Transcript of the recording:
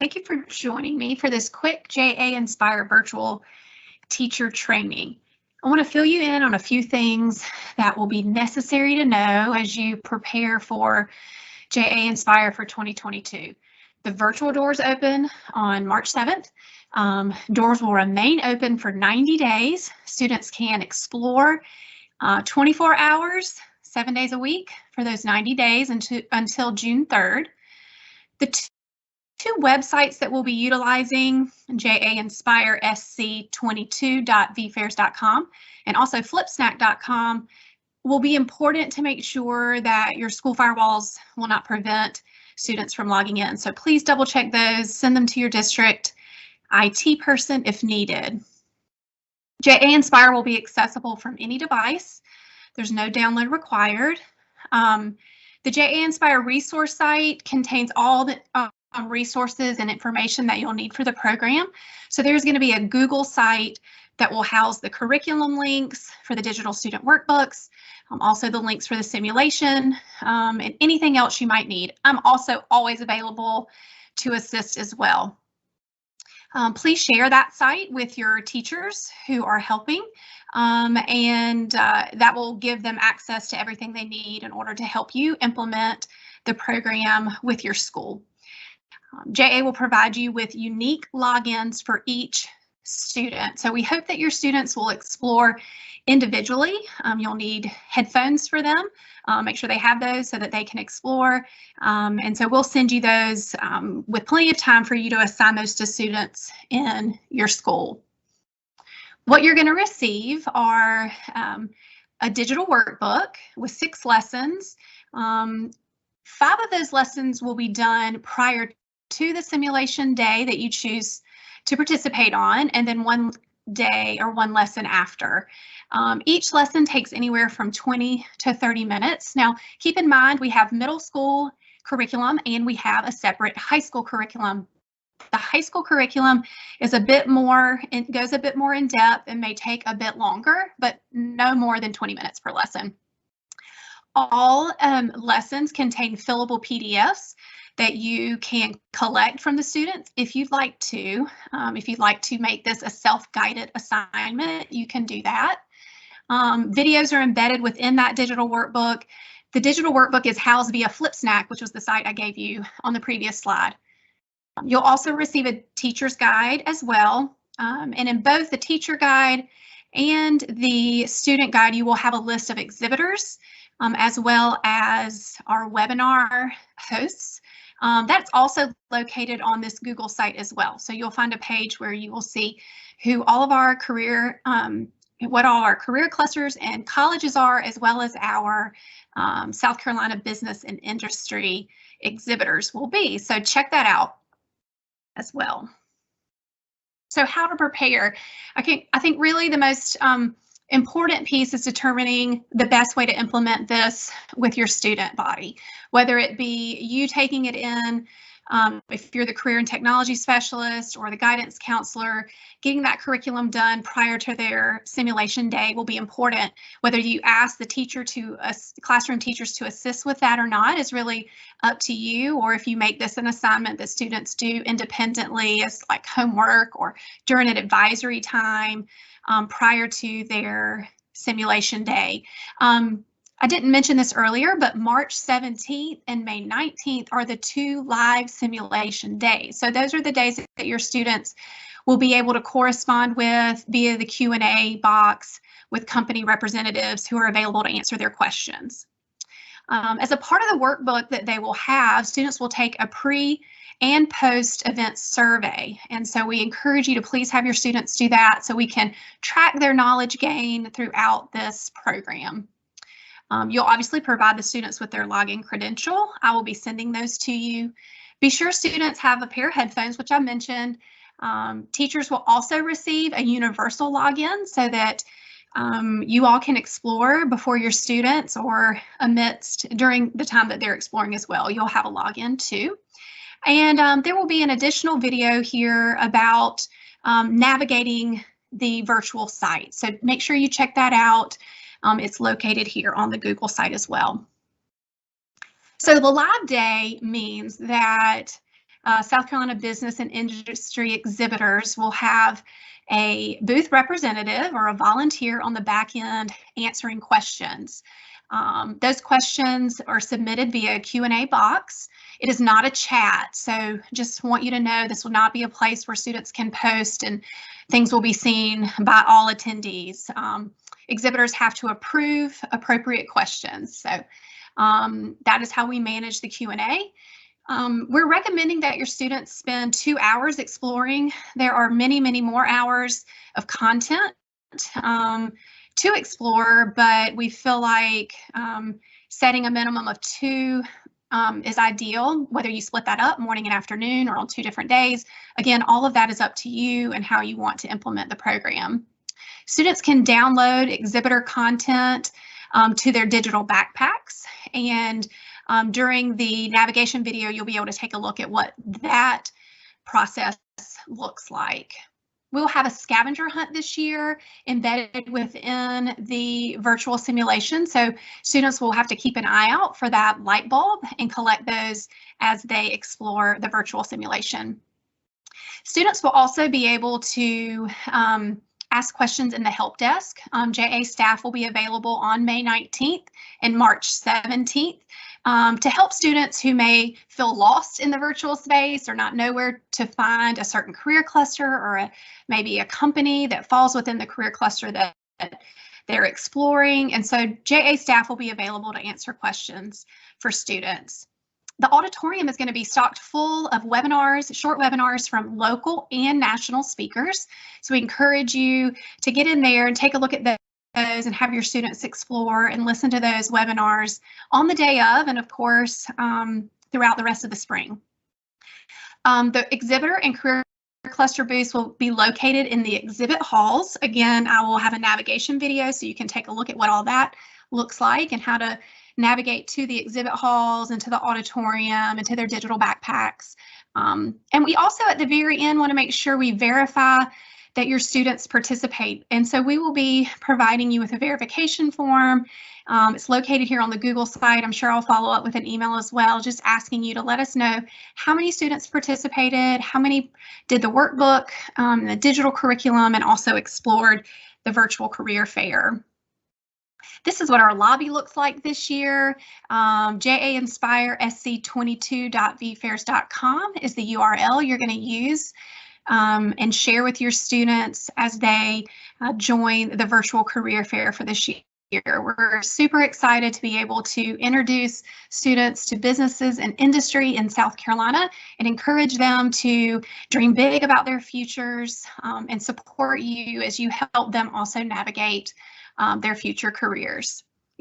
Thank you for joining me for this quick JA Inspire virtual teacher training. I want to fill you in on a few things that will be necessary to know as you prepare for JA Inspire for 2022. The virtual doors open on March 7th. Doors will remain open for 90 days. Students can explore 24 hours, 7 days a week for those 90 days until June 3rd. The two websites that we'll be utilizing, jainspiresc22.vfairs.com and also flipsnack.com, will be important to make sure that your school firewalls will not prevent students from logging in. So please double check those, send them to your district IT person if needed. JA Inspire will be accessible from any device. There's no download required. The JA Inspire resource site contains all the resources and information that you'll need for the program. So there's going to be a Google site that will house the curriculum links for the digital student workbooks, also the links for the simulation, and anything else you might need. I'm also always available to assist as well. Please share that site with your teachers who are helping, and that will give them access to everything they need in order to help you implement the program with your school. JA will provide you with unique logins for each student. So we hope that your students will explore individually. You'll need headphones for them. Make sure they have those so that they can explore. And so we'll send you those with plenty of time for you to assign those to students in your school. What you're going to receive are a digital workbook with 6 lessons. 5 of those lessons will be done prior to the simulation day that you choose to participate on, and then 1 day or 1 lesson after. Each lesson takes anywhere from 20 to 30 minutes. Now, keep in mind, we have middle school curriculum and we have a separate high school curriculum. The high school curriculum is a bit more, it goes a bit more in depth and may take a bit longer, but no more than 20 minutes per lesson. All lessons contain fillable PDFs that you can collect from the students if you'd like to. If you'd like to make this a self-guided assignment, you can do that. Videos are embedded within that digital workbook. The digital workbook is housed via Flipsnack, which was the site I gave you on the previous slide. You'll also receive a teacher's guide as well. And in both the teacher guide and the student guide, you will have a list of exhibitors as well as our webinar hosts. That's also located on this Google site as well. So you'll find a page where you will see who all of our career, what all our career clusters and colleges are, as well as our South Carolina business and industry exhibitors will be. So check that out as well. So how to prepare? I think really the most important piece is determining the best way to implement this with your student body, whether it be you taking it in, if you're the career and technology specialist or the guidance counselor, getting that curriculum done prior to their simulation day will be important. Whether you ask the teacher classroom teachers to assist with that or not is really up to you, or if you make this an assignment that students do independently as like homework or during an advisory time prior to their simulation day. I didn't mention this earlier, but March 17th and May 19th are the 2 live simulation days. So those are the days that your students will be able to correspond with via the Q&A box with company representatives who are available to answer their questions. As a part of the workbook that they will have, students will take a pre and post-event survey. And so we encourage you to please have your students do that so we can track their knowledge gain throughout this program. You'll obviously provide the students with their login credential. I will be sending those to you. Be sure students have a pair of headphones, which I mentioned. Teachers will also receive a universal login so that you all can explore before your students or during the time that they're exploring as well. You'll have a login too. And there will be an additional video here about navigating the virtual site. So make sure you check that out. It's located here on the Google site as well. So the live day means that South Carolina business and industry exhibitors will have a booth representative or a volunteer on the back end answering questions. Those questions are submitted via a Q&A box. It is not a chat, so just want you to know this will not be a place where students can post and things will be seen by all attendees. Exhibitors have to approve appropriate questions, so that is how we manage the Q&A. We're recommending that your students spend 2 hours exploring. There are many, many more hours of content to explore, but we feel like setting a minimum of 2 is ideal, whether you split that up morning and afternoon or on 2 different days. Again, all of that is up to you and how you want to implement the program. Students can download exhibitor content to their digital backpacks, and during the navigation video, you'll be able to take a look at what that process looks like. We'll have a scavenger hunt this year embedded within the virtual simulation, so students will have to keep an eye out for that light bulb and collect those as they explore the virtual simulation. Students will also be able to ask questions in the help desk. JA staff will be available on May 19th and March 17th to help students who may feel lost in the virtual space or not know where to find a certain career cluster or maybe a company that falls within the career cluster that they're exploring. And so JA staff will be available to answer questions for students. The auditorium is going to be stocked full of webinars, short webinars from local and national speakers. So we encourage you to get in there and take a look at those and have your students explore and listen to those webinars on the day of, and of course, throughout the rest of the spring. The exhibitor and career cluster booths will be located in the exhibit halls. Again, I will have a navigation video so you can take a look at what all that looks like and how to navigate to the exhibit halls and to the auditorium and to their digital backpacks. And we also at the very end want to make sure we verify that your students participate. And so we will be providing you with a verification form. It's located here on the Google site. I'm sure I'll follow up with an email as well, just asking you to let us know how many students participated, how many did the workbook, the digital curriculum, and also explored the virtual career fair. This is what our lobby looks like this year. JAinspireSC22.vfairs.com is the URL you're going to use and share with your students as they join the virtual career fair for this year. We're super excited to be able to introduce students to businesses and industry in South Carolina and encourage them to dream big about their futures and support you as you help them also navigate their future careers.